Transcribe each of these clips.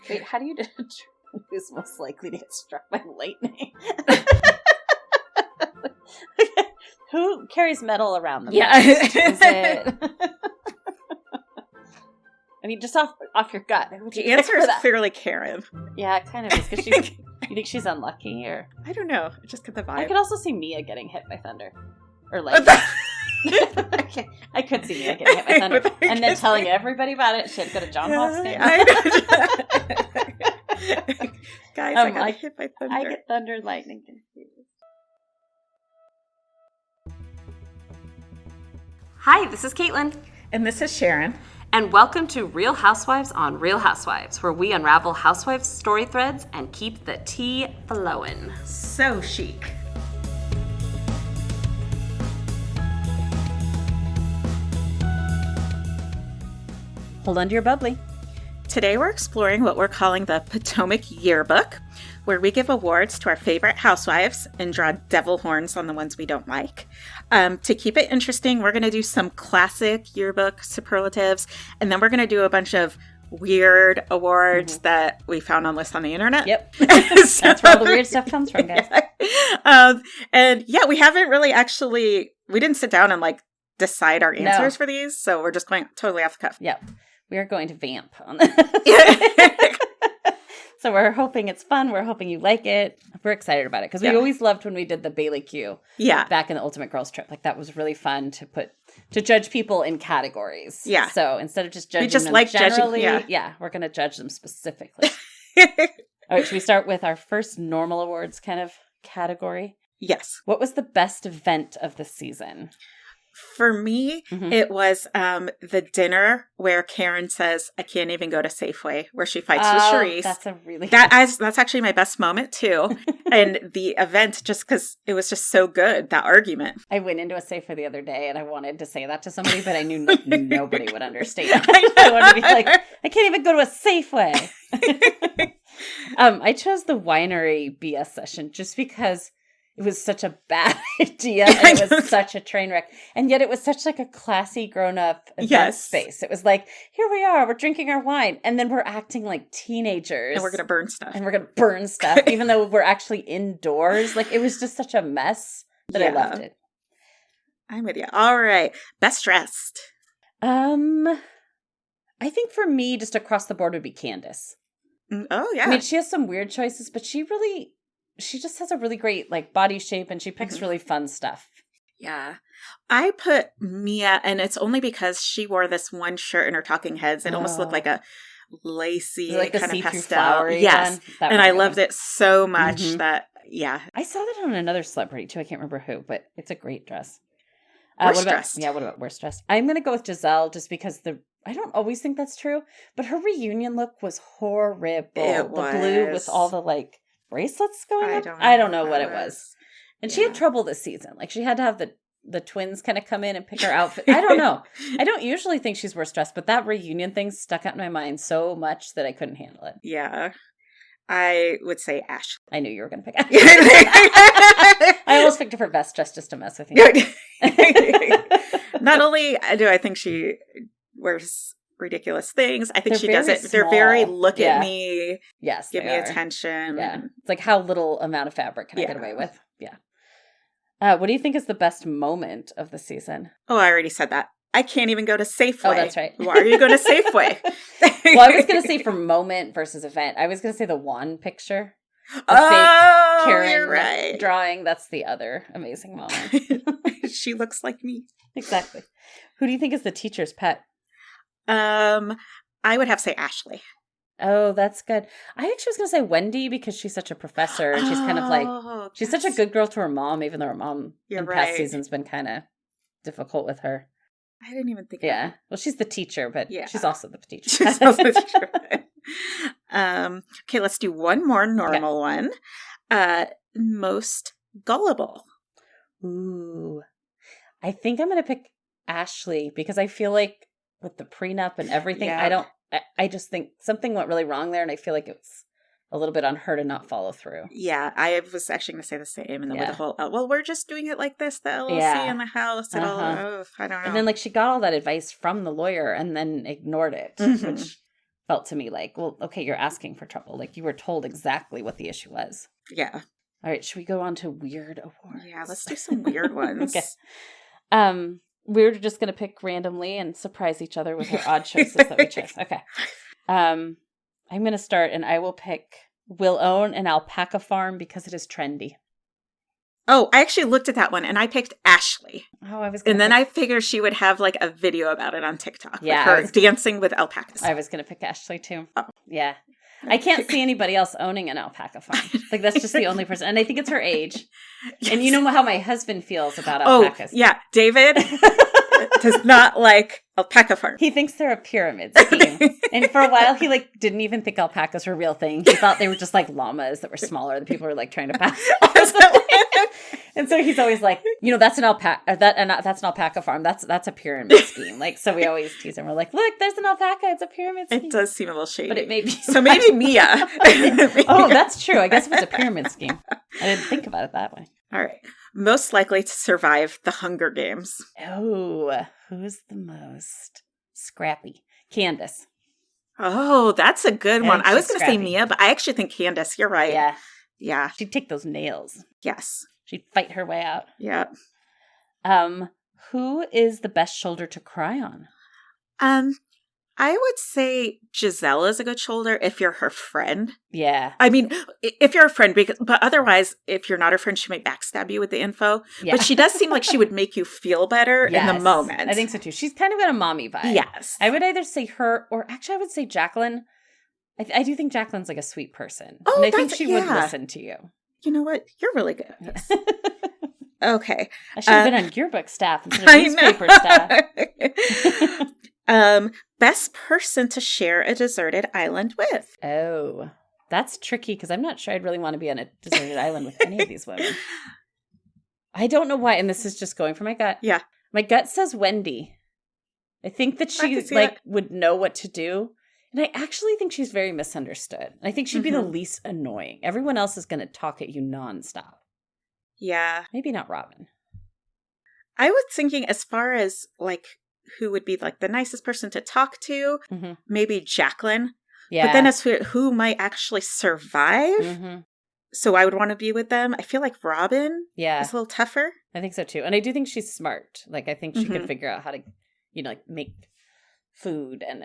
Wait, how do you determine who's most likely to get struck by lightning? Who carries metal around them? Yeah. Is it... I mean, just off your gut. The answer is clearly Karen. Yeah, it kind of is. Because you think she's unlucky, or I don't know. I just get the vibe. I could also see Mia getting hit by thunder, or lightning. I could see Mia getting hit by thunder, and then telling everybody about it. She had to go to John Hoff's game. Guys, I got hit by thunder. I get thunder and lightning confused. Hi, this is Caitlin. And this is Sharon. And welcome to Real Housewives on Real Housewives, where we unravel housewives' story threads and keep the tea flowing. So chic. Hold on to your bubbly. Today we're exploring what we're calling the Potomac Yearbook, where we give awards to our favorite housewives and draw devil horns on the ones we don't like. To keep it interesting, we're going to do some classic yearbook superlatives, and then we're going to do a bunch of weird awards that we found on lists on the internet. Yep. That's where all the weird stuff comes from, guys. And we haven't really we didn't sit down and decide our answers for these, so we're just going totally off the cuff. Yep. We are going to vamp on this. So we're hoping it's fun. We're hoping you like it. We're excited about it because we always loved when we did the Bailey Q. Yeah. Back in the Ultimate Girls Trip. That was really fun to judge people in categories. Yeah. So instead of just judging them generally, judging, we're going to judge them specifically. All right. Should we start with our first normal awards kind of category? Yes. What was the best event of the season? For me, it was the dinner where Karen says, "I can't even go to Safeway," where she fights with Charisse. That's actually my best moment too. And the event, just because it was just so good, that argument. I went into a Safeway the other day and I wanted to say that to somebody, but I knew nobody would understand. I wanted to be like, I can't even go to a Safeway. I chose the winery BS session just because it was such a bad idea, and it was such a train wreck. And yet it was such a classy, grown-up event space. It was here we are, we're drinking our wine, and then we're acting like teenagers. And we're going to burn stuff. Even though we're actually indoors. It was just such a mess that I loved it. I'm with you. All right. Best dressed. I think for me, just across the board would be Candace. Oh, yeah. I mean, she has some weird choices, but she just has a really great body shape, and she picks really fun stuff. Yeah. I put Mia, and it's only because she wore this one shirt in her Talking Heads. It almost looked like a lacy kind of pastel. Yes. And I loved it so much that, I saw that on another celebrity too. I can't remember who, but it's a great dress. Worst dressed. Yeah, what about worst dressed? I'm going to go with Giselle just because I don't always think that's true, but her reunion look was horrible. It was. The blue with all the bracelets going on. I don't know what it was. And she had trouble this season. She had to have the twins kind of come in and pick her outfit. I don't know. I don't usually think she's worst dressed, but that reunion thing stuck out in my mind so much that I couldn't handle it. Yeah. I would say Ashley. I knew you were going to pick Ashley. I almost picked her for best dressed just to mess with you. Not only do I think she wears ridiculous things, I think she does it. Small. They're very look at me. Yes, give me attention. Yeah, it's how little amount of fabric can I get away with? Yeah. What do you think is the best moment of the season? Oh, I already said that. I can't even go to Safeway. Oh, that's right. Why are you going to Safeway? Well, I was going to say for moment versus event. I was going to say the wand picture. Karen, you're right. Drawing. That's the other amazing moment. She looks like me. Exactly. Who do you think is the teacher's pet? I would have to say Ashley. Oh, that's good. I actually was going to say Wendy because she's such a professor. And she's kind of she's such a good girl to her mom, even though her mom past seasons been kind of difficult with her. I didn't even think of well, she's the teacher, but she's also the teacher. She's also the teacher. Okay, let's do one more normal one. Most gullible. Ooh. I think I'm going to pick Ashley because I feel like with the prenup and everything, I just think something went really wrong there, and I feel like it's a little bit on her to not follow through. Yeah, I was actually going to say the same. And then with the whole, well, we're just doing it like this, the LLC in the house. And I don't know. And then she got all that advice from the lawyer and then ignored it, which felt to me like, well, okay, you're asking for trouble. Like, you were told exactly what the issue was. Yeah. All right, should we go on to weird awards? Yeah, let's do some weird ones. Okay. We're just going to pick randomly and surprise each other with our odd choices that we chose. Okay. I'm going to start, and I will pick, will own an alpaca farm because it is trendy. Oh, I actually looked at that one, and I picked Ashley. Oh, I was And then I figured she would have like a video about it on TikTok. Yeah. With her dancing with alpacas. I was going to pick Ashley too. Oh. Yeah. I can't see anybody else owning an alpaca farm. Like, that's just the only person. And I think it's her age. Yes. And you know how my husband feels about alpacas. Oh, yeah. David does not like alpaca farms. He thinks they're a pyramid scheme. And for a while, he like didn't even think alpacas were a real thing. He thought they were just like llamas that were smaller that people were like trying to pass. And so he's always like, you know, that's an alpaca. That's an alpaca farm. That's a pyramid scheme. Like, so we always tease him. We're like, look, there's an alpaca. It's a pyramid scheme. It does seem a little shady, but it may be. So maybe Mia. Oh, that's true. I guess if it's a pyramid scheme, I didn't think about it that way. All right. Most likely to survive the Hunger Games. Oh, who's the most scrappy? Candace. Oh, that's a good one. I was going to say scrappy. Mia, but I actually think Candace. You're right. Yeah. Yeah. She'd take those nails. Yes. She'd fight her way out. Yeah. Who is the best shoulder to cry on? I would say Giselle is a good shoulder if you're her friend. Yeah. I mean, if you're a friend, but otherwise, if you're not her friend, she might backstab you with the info. Yeah. But she does seem like she would make you feel better in the moment. I think so too. She's kind of got a mommy vibe. Yes. I would either say her, or actually I would say Jacqueline. I do think Jacqueline's like a sweet person. Oh, and I think she would listen to you. You know what? You're really good at this. Okay. I should have been on yearbook staff instead of newspaper staff. Best person to share a deserted island with. Oh, that's tricky because I'm not sure I'd really want to be on a deserted island with any of these women. I don't know why, and this is just going for my gut. Yeah. My gut says Wendy. I think that she would know what to do. And I actually think she's very misunderstood. I think she'd be the least annoying. Everyone else is going to talk at you nonstop. Yeah. Maybe not Robin. I was thinking as far as like who would be like the nicest person to talk to, maybe Jacqueline. Yeah. But then as who might actually survive, so I would want to be with them. I feel like Robin is a little tougher. I think so too. And I do think she's smart. Like, I think she could figure out how to, like make food and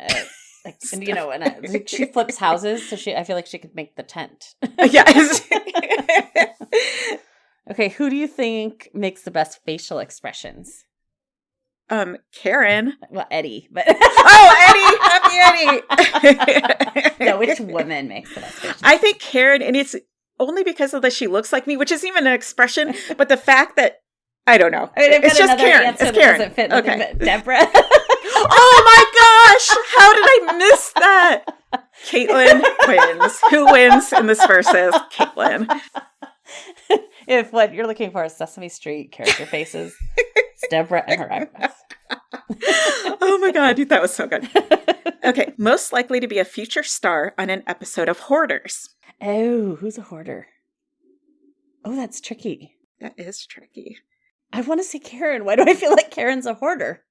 like, and, and she flips houses. So I feel like she could make the tent. Yes. Okay. Who do you think makes the best facial expressions? Karen. Well, Eddie, but Eddie, happy Eddie. No, which woman makes the best facial? I think Karen, and it's only because of that she looks like me, which isn't even an expression, but the fact that I don't know. I mean, it's just Karen. It's Karen. Doesn't fit Okay. Deborah. Oh my gosh! How did I miss that? Caitlin wins. Who wins in this versus? Caitlin. If what you're looking for is Sesame Street character faces, it's Deborah and her eyebrows. Oh my god, that was so good. Okay, most likely to be a future star on an episode of Hoarders. Oh, who's a hoarder? Oh, that's tricky. That is tricky. I want to see Karen. Why do I feel like Karen's a hoarder?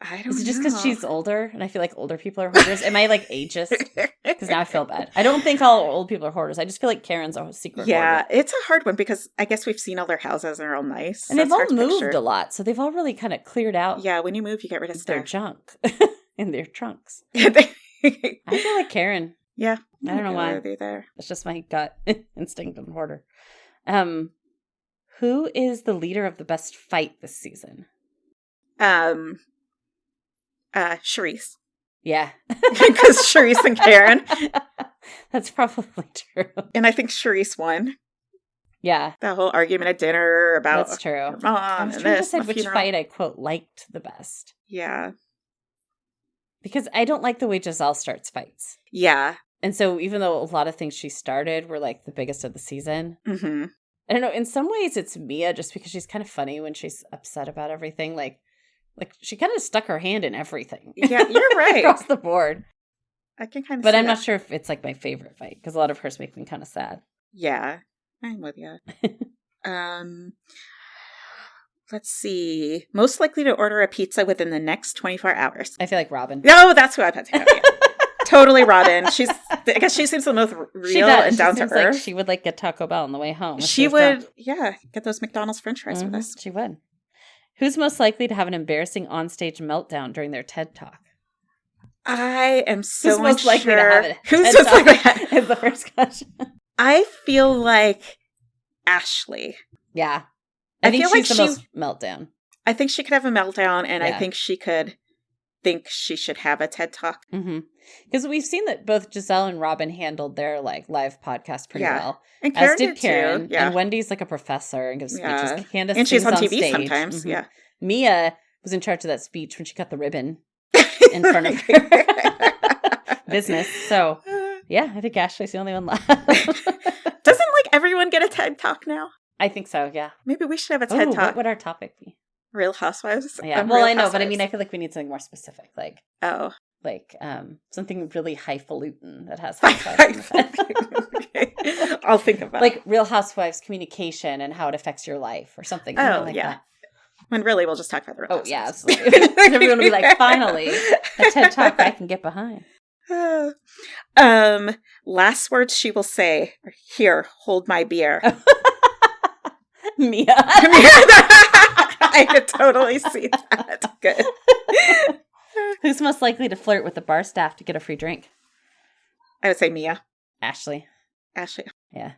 I don't know. Is it just because she's older and I feel like older people are hoarders? Am I like ageist? Because now I feel bad. I don't think all old people are hoarders. I just feel like Karen's a secret hoarder. Yeah, it's a hard one because I guess we've seen all their houses and they're all nice. And they've all moved a lot. So they've all really kind of cleared out. Yeah, when you move, you get rid of their junk in their trunks. I feel like Karen. Yeah. I don't know why. There. It's just my gut instinct of hoarder. Who is the leader of the best fight this season? Charisse. Yeah. Because Charisse and Karen. That's probably true. And I think Charisse won. Yeah. That whole argument at dinner about That's true. Her mom I'm trying to decide which fight I, quote, liked the best. Yeah. Because I don't like the way Giselle starts fights. Yeah. And so even though a lot of things she started were like the biggest of the season, I don't know, in some ways it's Mia just because she's kind of funny when she's upset about everything. Like she kind of stuck her hand in everything. Yeah, you're right. Across the board. I can kind of But I'm not sure if it's like my favorite fight because a lot of hers make me kind of sad. Yeah, I'm with you. Let's see. Most likely to order a pizza within the next 24 hours. I feel like Robin. No, that's who I put together. Totally Robin. I guess she seems the most real and down to earth. Like she would like get Taco Bell on the way home. She would, get those McDonald's French fries with us. She would. Who's most likely to have an embarrassing onstage meltdown during their TED Talk? I am so Who's most likely to have it? Who's most likely to have is the first question. I feel like Ashley. Yeah. I think she's the most meltdown. I think she could have a meltdown, and I think she could think she should have a TED Talk. Because we've seen that both Giselle and Robin handled their like live podcast pretty well. And Karen as did Karen. Too. And Wendy's like a professor and gives speeches. Candace and she's on TV stage. sometimes. Yeah. Mia was in charge of that speech when she cut the ribbon in front of her business. So yeah, I think Ashley's the only one left. Doesn't like everyone get a TED Talk now? I think so, yeah. Maybe we should have a TED Talk. What would our topic be? Real Housewives? Yeah, well, I know, but I mean, I feel like we need something more specific. Like, something really highfalutin that has housewives in it. Okay. I'll think about like Real Housewives communication and how it affects your life or something. That. When really we'll just talk about the Real Housewives. Yeah, absolutely. Everyone will be like, finally, a TED Talk I can get behind. Last words she will say, here, hold my beer. Mia. I could totally see that. Good. Who's most likely to flirt with the bar staff to get a free drink? I would say Mia. Ashley. Yeah.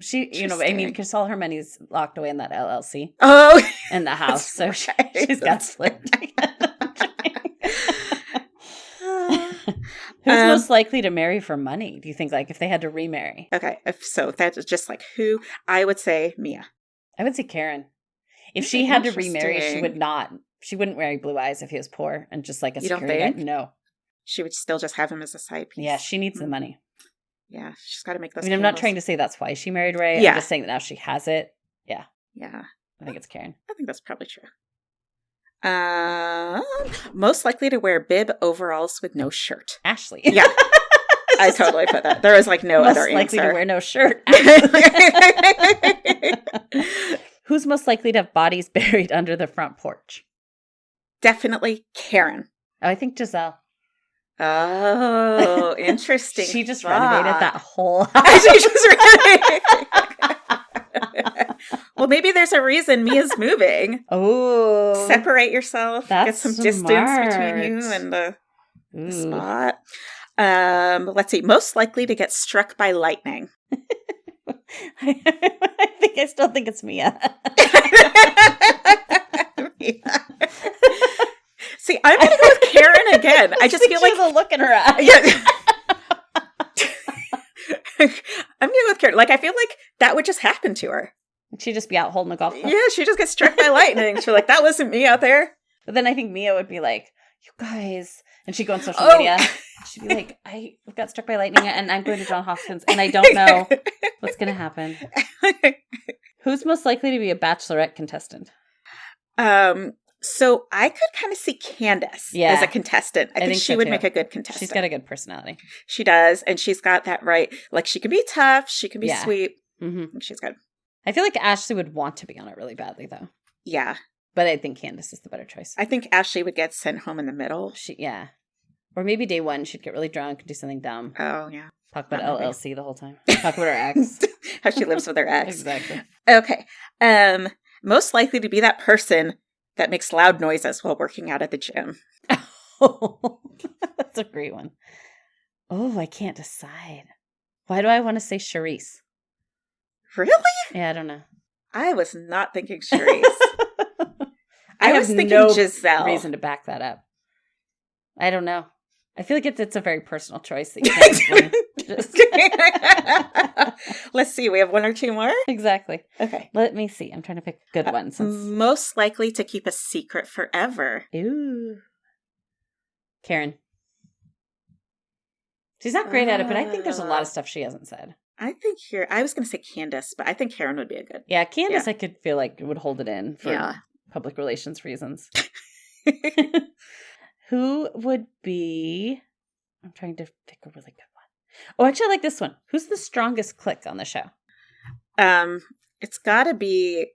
She, because all her money's locked away in that LLC. Oh. In the house. So she's got flirt. Who's most likely to marry for money? Do you think, like, if they had to remarry? Okay. So that's just like who? I would say Mia. I would say Karen. If she had to remarry, she wouldn't marry Blue Eyes if he was poor and just like a security guy. No. She would still just have him as a side piece. Yeah, she needs the money. Yeah, she's got to make those I'm not trying to say that's why she married Ray. Yeah. I'm just saying that now she has it. Yeah. Yeah. I think it's Karen. I think that's probably true. Most likely to wear bib overalls with no shirt. Ashley. Yeah. I totally put that. There was like no other answer. Most likely to wear no shirt. Who's most likely to have bodies buried under the front porch? Definitely Karen. Oh, I think Giselle. Oh, interesting. She just renovated that whole house. Well, maybe there's a reason Mia's moving. Oh. Separate yourself. Get some distance between you and the spot. Let's see. Most likely to get struck by lightning. I still think it's Mia. See, I'm going to go with Karen again. I just feel like the look in her eye. Yeah. I'm going to go with Karen. Like, I feel like that would just happen to her. She'd just be out holding a golf club. Yeah, she'd just get struck by lightning. She's like, that wasn't me out there. But then I think Mia would be like, you guys. And she'd go on social media. She'd be like, I got struck by lightning and I'm going to Johns Hopkins and I don't know what's going to happen. Who's most likely to be a Bachelorette contestant? So I could kind of see Candace as a contestant. I think she would make a good contestant. She's got a good personality. She does. And she's got that right. Like, she could be tough. She could be sweet. Mm-hmm. She's good. I feel like Ashley would want to be on it really badly, though. Yeah. But I think Candace is the better choice. I think Ashley would get sent home in the middle. Or maybe day one, she'd get really drunk and do something dumb. Oh, yeah. Talk about LLC the whole time. Talk about her ex. How she lives with her ex. Exactly. Okay. Most likely to be that person that makes loud noises while working out at the gym. Oh, that's a great one. Oh, I can't decide. Why do I want to say Charisse? Really? Yeah, I don't know. I was not thinking Charisse. I was thinking no Giselle. Reason to back that up. I don't know. I feel like it's a very personal choice that you can't explain. Let's see. We have one or two more? Exactly. Okay. Let me see. I'm trying to pick a good one. Most likely to keep a secret forever. Ooh. Karen. She's not great at it, but I think there's a lot of stuff she hasn't said. I think I was going to say Candace, but I think Karen would be a good. Yeah, Candace, I could feel like would hold it in for public relations reasons. Who would be... I'm trying to pick a really good one. Oh, actually, I like this one. Who's the strongest clique on the show? It's got to be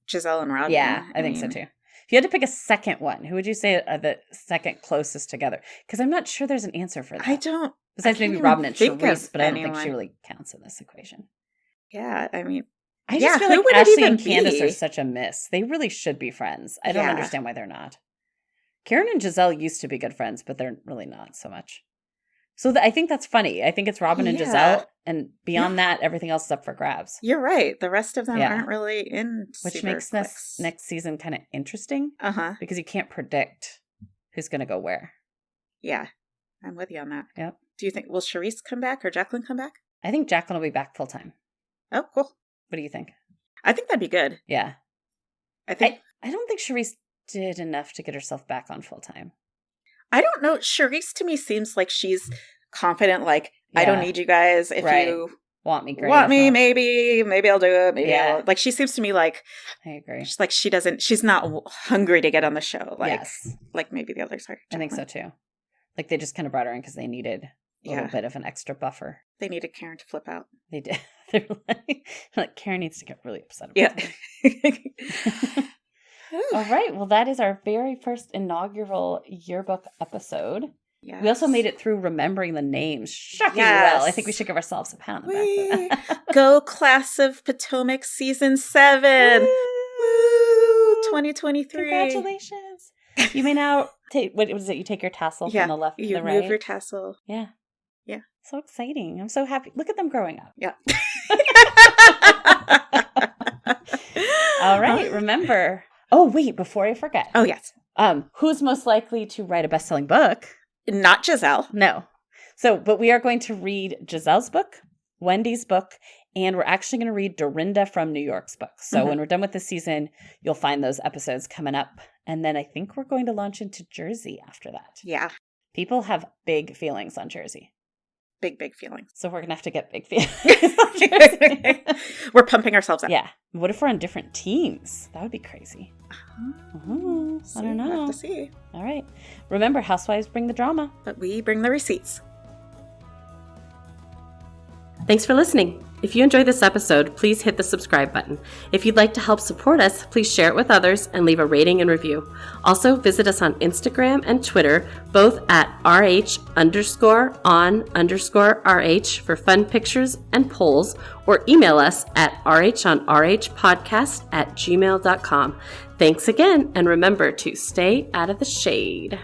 Giselle and Robin. Yeah, I think so too. If you had to pick a second one, who would you say are the second closest together? Because I'm not sure there's an answer for that. Besides maybe Robin and Charisse, but I don't think she really counts in this equation. Yeah, I mean, I just feel like Ashley and Candace are such a miss. They really should be friends. I don't understand why they're not. Karen and Giselle used to be good friends, but they're really not so much. So I think that's funny. I think it's Robin and Giselle, and beyond that, everything else is up for grabs. You're right. The rest of them aren't really in Which makes next season kind of interesting. Because you can't predict who's going to go where. Yeah, I'm with you on that. Yep. Do you think, will Charisse come back or Jacqueline come back? I think Jacqueline will be back full time. Oh, cool. What do you think? I think that'd be good. Yeah. I don't think Charisse did enough to get herself back on full time. I don't know. Charisse to me seems like she's confident, like, I don't need you guys. If you want me, great. Want me, maybe I'll do it. Maybe I'll. Like, she seems to me like, I agree. She's like, she's not hungry to get on the show. Like, like maybe the others are. I think so too. Like, they just kind of brought her in because they needed a little bit of an extra buffer. They needed Karen to flip out. They did. They're like, Karen needs to get really upset about it. All right. Well, that is our very first inaugural yearbook episode. Yes. We also made it through remembering the names shockingly well. I think we should give ourselves a pat on the back. Go Class of Potomac Season 7. Woo! 2023. Congratulations. You may now take, what was it? You take your tassel from the left to the right. You move your tassel. Yeah. Yeah. So exciting. I'm so happy. Look at them growing up. Yeah. All right. Remember. Oh, wait, before I forget. Oh, yes. Who's most likely to write a best-selling book? Not Giselle. No. So, but we are going to read Giselle's book, Wendy's book, and we're actually going to read Dorinda from New York's book. So when we're done with this season, you'll find those episodes coming up. And then I think we're going to launch into Jersey after that. Yeah. People have big feelings on Jersey. Big feelings. So we're going to have to get big feelings on Jersey. We're pumping ourselves up. Yeah. What if we're on different teams? That would be crazy. I don't know. We'll have to see. All right. Remember, housewives bring the drama. But we bring the receipts. Thanks for listening. If you enjoyed this episode, please hit the subscribe button. If you'd like to help support us, please share it with others and leave a rating and review. Also, visit us on Instagram and Twitter, both at RH_on_RH for fun pictures and polls, or email us at rhonrhpodcast@gmail.com. Thanks again, and remember to stay out of the shade.